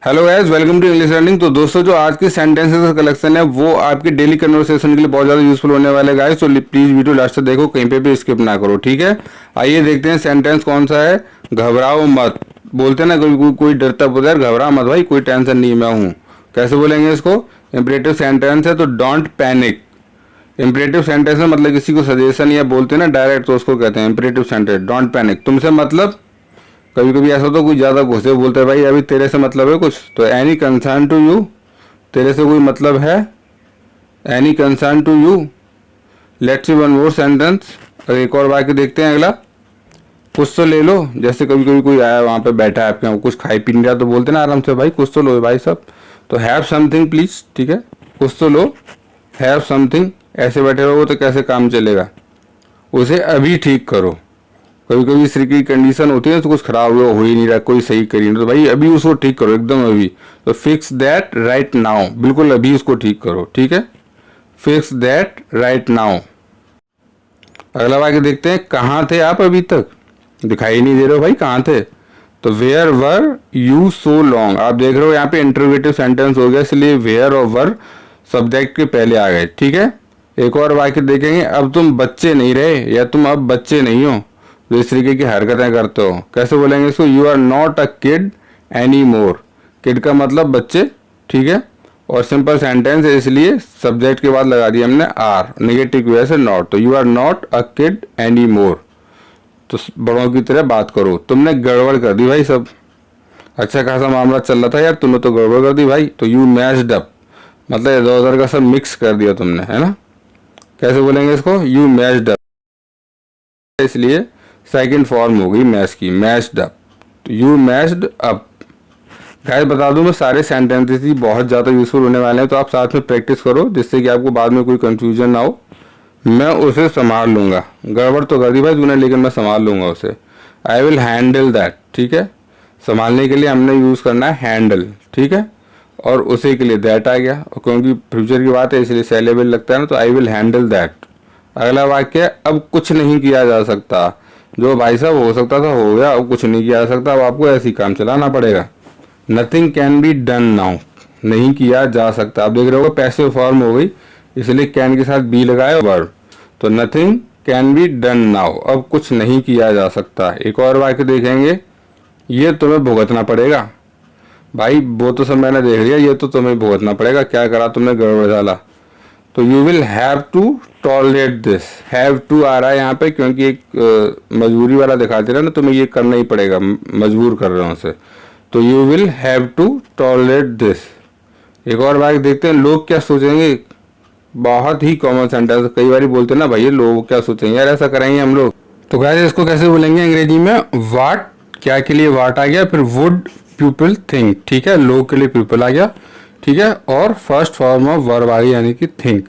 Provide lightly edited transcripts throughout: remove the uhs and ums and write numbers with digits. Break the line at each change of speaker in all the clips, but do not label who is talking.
Hello guys, welcome to English learning. तो दोस्तों, जो आज की सेंटेंसेस का कलेक्शन है वो आपकी डेली कन्वर्सेशन के लिए बहुत ज़्यादा यूजफुल होने वाले गाइस। तो प्लीज़ वीडियो लास्ट तक देखो, कहीं पे भी स्किप ना करो, ठीक है। आइए देखते हैं सेंटेंस कौन सा है। घबराओ मत। बोलते हैं ना कोई डरता बोलता है घबरा मत भाई, कोई टेंशन नहीं, मैं हूँ। कैसे बोलेंगे इसको? इंपरेटिव सेंटेंस है तो डोंट पैनिक। इंपरेटिव सेंटेंस में मतलब किसी को सजेशन या बोलते हैं ना डायरेक्ट, तो उसको कहते हैं इंपरेटिव सेंटेंस। डोंट पैनिक, तुमसे मतलब कभी कभी ऐसा तो कोई ज़्यादा गुस्से बोलते हैं भाई अभी तेरे से मतलब है कुछ, तो एनी कंसर्न टू यू, तेरे से कोई मतलब है, any concern to you. Let's see one more sentence. एक और वाक्य देखते हैं अगला। कुछ तो ले लो। जैसे कभी कभी कोई आया वहाँ पे बैठा है आपके यहाँ, कुछ खाई पी नहीं रहा तो बोलते ना आराम से भाई कुछ तो लो भाई सब, तो हैव समथिंग प्लीज, ठीक है। कुछ तो लो, हैव समथिंग। ऐसे बैठे रहोगे तो कैसे काम चलेगा? उसे अभी ठीक करो। कभी कभी शरीर की कंडीशन होती है तो कुछ खराब हुआ हो ही नहीं रहा, कोई सही करी नहीं, तो भाई अभी उसको ठीक करो, एकदम अभी। तो फिक्स दैट राइट नाउ, बिल्कुल अभी उसको ठीक करो, ठीक है। Fix that right now. अगला वाक्य देखते हैं। कहाँ थे आप अभी तक? दिखाई नहीं दे रहे हो भाई, कहाँ थे? तो where were you so long. आप देख रहे हो यहाँ पे इंटरोगेटिव सेंटेंस हो गया, इसलिए वेयर और वर सब्जेक्ट के पहले आ गए, ठीक है। एक और वाक्य देखेंगे। अब तुम बच्चे नहीं रहे, या तुम अब बच्चे नहीं हो, जो इस तरीके की हरकतें करते हो। कैसे बोलेंगे इसको? You are not a kid any more. Kid का मतलब बच्चे, ठीक है। और सिंपल सेंटेंस है इसलिए सब्जेक्ट के बाद लगा दिया हमने आर, नेगेटिव की वजह से नॉट। तो you are not a kid any more, तो बड़ों की तरह बात करो। तुमने गड़बड़ कर दी भाई सब, अच्छा खासा मामला चल रहा था यार, तुमने तो गड़बड़ कर दी भाई। तो यू मैच्ड अप, मतलब इधर उधर का सब मिक्स कर दिया तुमने, है ना। कैसे बोलेंगे इसको? यू मैच्ड अप, इसलिए सेकंड फॉर्म हो गई मैच की, मैच्ड अप। तो यू मैच्ड अप। गाइस बता दूं, मैं सारे सेंटेंसेस ही बहुत ज़्यादा यूजफुल होने वाले हैं, तो आप साथ में प्रैक्टिस करो जिससे कि आपको बाद में कोई कंफ्यूजन ना हो। मैं उसे संभाल लूँगा। गड़बड़ तो कर दी भाई तूने, लेकिन मैं संभाल लूँगा उसे। आई विल हैंडल दैट, ठीक है। संभालने के लिए हमने यूज़ करना है हैंडल, ठीक है। और उसी के लिए दैट आ गया, और क्योंकि फ्यूचर की बात है इसलिए सेलेबल लगता है ना, तो आई विल हैंडल दैट। अगला वाक्य। अब कुछ नहीं किया जा सकता। जो भाई साहब हो सकता था हो गया, अब कुछ नहीं किया जा सकता, अब आपको ऐसी काम चलाना पड़ेगा। Nothing can be done now, नहीं किया जा सकता। आप देख रहे हो पैसिव फॉर्म हो गई, इसलिए कैन के साथ बी लगाए वर्ब। तो nothing can be done now, अब कुछ नहीं किया जा सकता। एक और वाक्य देखेंगे। ये तुम्हें भुगतना पड़ेगा। भाई वो तो सब मैंने देख लिया, ये तो तुम्हें भुगतना पड़ेगा, क्या करा तुमने, गड़बड़ डाला। तो you will have to tolerate this. Have to आ रहा है यहाँ पे क्योंकि एक मजबूरी वाला दिखा दे रहा है ना, तुम्हें ये करना ही पड़ेगा, मजबूर कर रहा हूँ उसे। तो you will have to tolerate this. एक और बात देखते हैं। लोग क्या सोचेंगे, बहुत ही कॉमन सेंटेंस, कई बार बोलते हैं ना भाई लोग क्या सोचेंगे यार, ऐसा करेंगे हम लोग। तो गाइस इसको कैसे बोलेंगे अंग्रेजी में? वाट, क्या के लिए वाट आ गया, फिर वुड पीपल थिंक, ठीक है। लोग के लिए पीपल आ गया, ठीक है, और फर्स्ट फॉर्म ऑफ वर्ब आ गई यानी कि थिंक।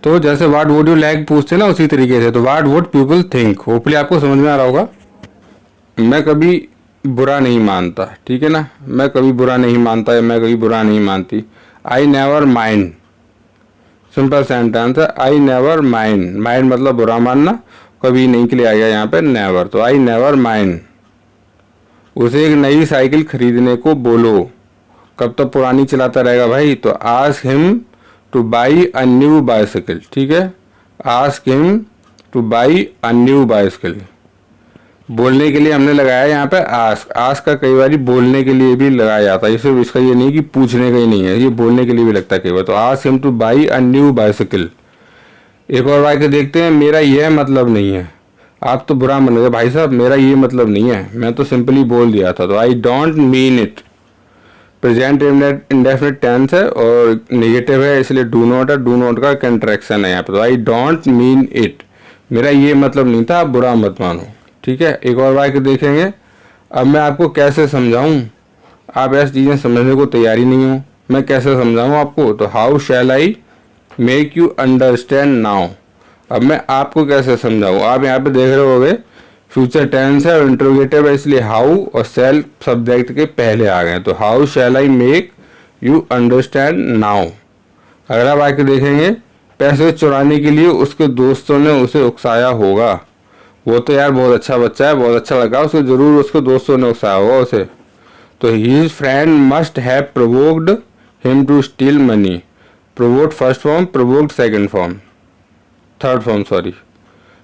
तो जैसे व्हाट वुड यू लाइक पूछते हैं ना, उसी तरीके से। तो what would people think, hopefully आपको समझ में आ रहा होगा। मैं कभी बुरा नहीं मानता, ठीक है ना। मैं कभी बुरा नहीं मानता, या मैं कभी बुरा नहीं मानती। I never mind, simple sentence है। आई नेवर माइंड, माइंड मतलब बुरा मानना, कभी नहीं के लिए आ गया यहाँ पे नेवर। तो आई नेवर माइंड। उसे एक नई साइकिल खरीदने को बोलो। कब तक पुरानी चलाता रहेगा भाई? तो ask him two by a new bicycle, ठीक है। Ask him two by a new bicycle. बोलने के लिए हमने लगाया यहाँ पे आस्क। आस्क का कई बार बोलने के लिए भी लगाया जाता है, सिर्फ इसका ये नहीं कि पूछने का ही नहीं है, ये बोलने के लिए भी लगता है कई बार। तो ask him two by a new bicycle. एक और वाक्य देखते हैं। मेरा यह मतलब नहीं है। आप तो बुरा मान गए भाई साहब, मेरा ये मतलब नहीं है, मैं तो सिंपली बोल दिया था। तो I don't mean it. Present indefinite tense है और नेगेटिव है, इसलिए डू नॉट है, डू नॉट का कंट्रैक्शन है यहाँ पे। तो आई डोंट मीन इट, मेरा ये मतलब नहीं था, आप बुरा मत मानो, ठीक है। एक और वाक्य देखेंगे। अब मैं आपको कैसे समझाऊं, आप ऐसी चीज़ें समझने को तैयार ही नहीं हो, मैं कैसे समझाऊं आपको। तो how shell I make you understand now. अब मैं आपको कैसे समझाऊं। आप यहाँ पे देख रहे होगे फ्यूचर टेंस है और इंट्रोगेटिव है, इसलिए हाउ और शैल सब्जेक्ट के पहले आ गए। तो how shell I make you understand now. अगला वाक्य देखेंगे। पैसे चुराने के लिए उसके दोस्तों ने उसे उकसाया होगा। वो तो यार बहुत अच्छा बच्चा है, बहुत अच्छा लगा, उसको जरूर उसके दोस्तों ने उकसाया होगा उसे। तो his friend must have provoked him to steal money. Provoked first form, provoked second form, third form sorry.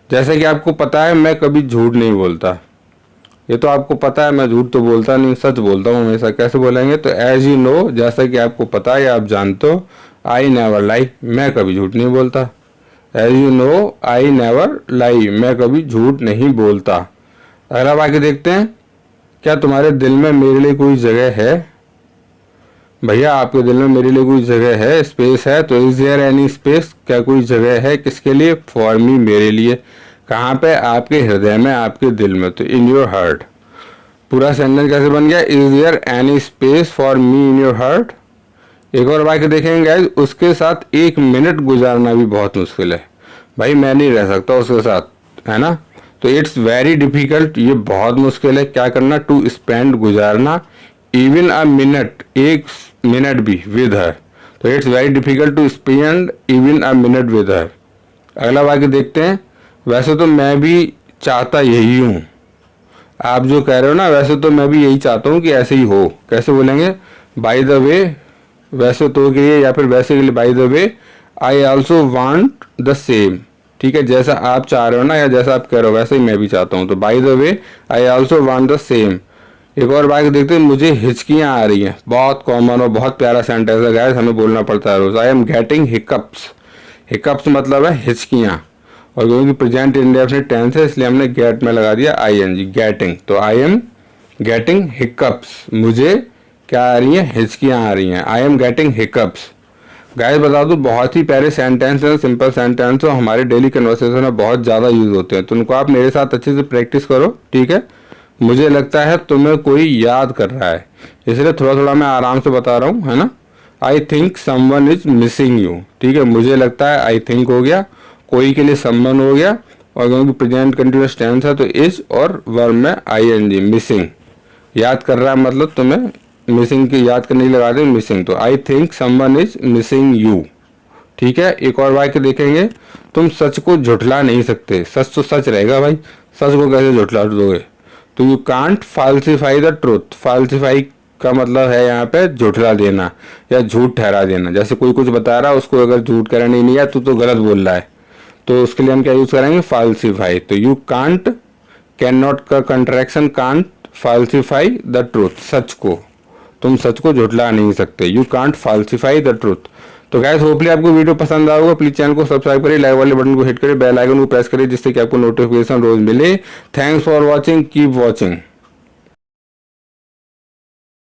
जैसे कि आपको पता है मैं कभी झूठ नहीं बोलता, ये तो आपको पता है मैं झूठ तो बोलता नहीं, सच बोलता हूँ हमेशा। कैसे बोलेंगे? तो एज यू नो, जैसा कि आपको पता है या आप जानते हो, आई नेवर लाई, मैं कभी झूठ नहीं बोलता। As you know I never lie, मैं कभी झूठ नहीं बोलता। अगला वाक्य देखते हैं, क्या तुम्हारे दिल में मेरे लिए कोई जगह है? भैया आपके दिल में मेरे लिए कोई जगह है, स्पेस है, तो इज देयर एनी स्पेस, क्या कोई जगह है किसके लिए? फॉर मी, मेरे लिए। कहाँ पे? आपके हृदय में, आपके दिल में, तो इन योर हार्ट। पूरा सेंटेंस कैसे बन गया? Is there any space for me in your heart. एक और वाक्य देखेंगे गाइस, उसके साथ 1 मिनट गुजारना भी बहुत मुश्किल है। भाई मैं नहीं रह सकता उसके साथ, है ना? तो इट्स वेरी डिफिकल्ट, ये बहुत मुश्किल है। क्या करना? टू स्पेंड, गुजारना, इवन अ मिनट, 1 मिनट भी, विद हर। तो it's very difficult to spend even a minute with her. अगला वाक्य देखते हैं, वैसे तो मैं भी चाहता यही हूँ। आप जो कह रहे हो ना, वैसे तो मैं भी यही चाहता हूँ कि ऐसे ही हो। कैसे बोलेंगे? बाय द वे, वैसे तो के लिए, या फिर वैसे के लिए by the way, I also want the same. ठीक है, जैसा आप चाह रहे हो ना, या जैसा आप कह रहे हो वैसे ही मैं भी चाहता हूँ। तो by the way I also want the same. एक और बात देखते हैं, मुझे हिचकियाँ आ रही हैं। बहुत कॉमन और बहुत प्यारा सेंटेंस है गाइस, हमें बोलना पड़ता है रोज। I am getting hiccups. Hiccups मतलब है हिचकियाँ, और क्योंकि प्रेजेंट इंडेफिनिट टेंस है इसलिए हमने गेट में लगा दिया आईएनजी, गेटिंग। तो आई एम गेटिंग हिकअप्स, मुझे क्या आ रही है? हिचकियाँ आ रही हैं। आई एम गेटिंग हिकअप्स। गाइस बता दूं, बहुत ही प्यारे सेंटेंस हैं, सिंपल सेंटेंस और हमारे डेली कन्वर्सेशन में बहुत ज़्यादा यूज होते हैं। तो उनको आप मेरे साथ अच्छे से प्रैक्टिस करो, ठीक है? मुझे लगता है तुम्हें कोई याद कर रहा है, इसलिए थोड़ा थोड़ा मैं आराम से बता रहा हूँ, है ना? I think someone is missing you. ठीक है, मुझे लगता है, आई थिंक हो गया, कोई के लिए समवन हो गया, और क्योंकि प्रेजेंट कंटिन्यूअस टेंस है तो इज और वर्ब में आईएनजी, मिसिंग। याद कर रहा है मतलब तुम्हें मिसिंग की याद करने की लगा दे, मिसिंग। तो I think someone is missing you. ठीक है, एक और वाक्य देखेंगे, तुम सच को झुठला नहीं सकते। सच तो सच रहेगा भाई, सच को कैसे झुठला दोगे? तो you can't falsify the truth. फाल्सीफाई का मतलब है यहाँ पे झुठला देना या झूठ ठहरा देना। जैसे कोई कुछ बता रहा है, उसको अगर झूठ कहना नहीं है, तो गलत बोल रहा है, तो उसके लिए हम क्या यूज करेंगे? फाल्सीफाई। तो यू कांट, कैन नॉट का contraction, can't falsify the truth, सच को, तुम सच को झुठला नहीं सकते। You can't falsify the truth. तो गाइस होपली आपको वीडियो पसंद आएगा। प्लीज चैनल को सब्सक्राइब करिए, लाइक वाले बटन को हिट करिए, बेल आइकन को प्रेस करिए, जिससे कि आपको नोटिफिकेशन रोज मिले। Thanks for watching, keep watching.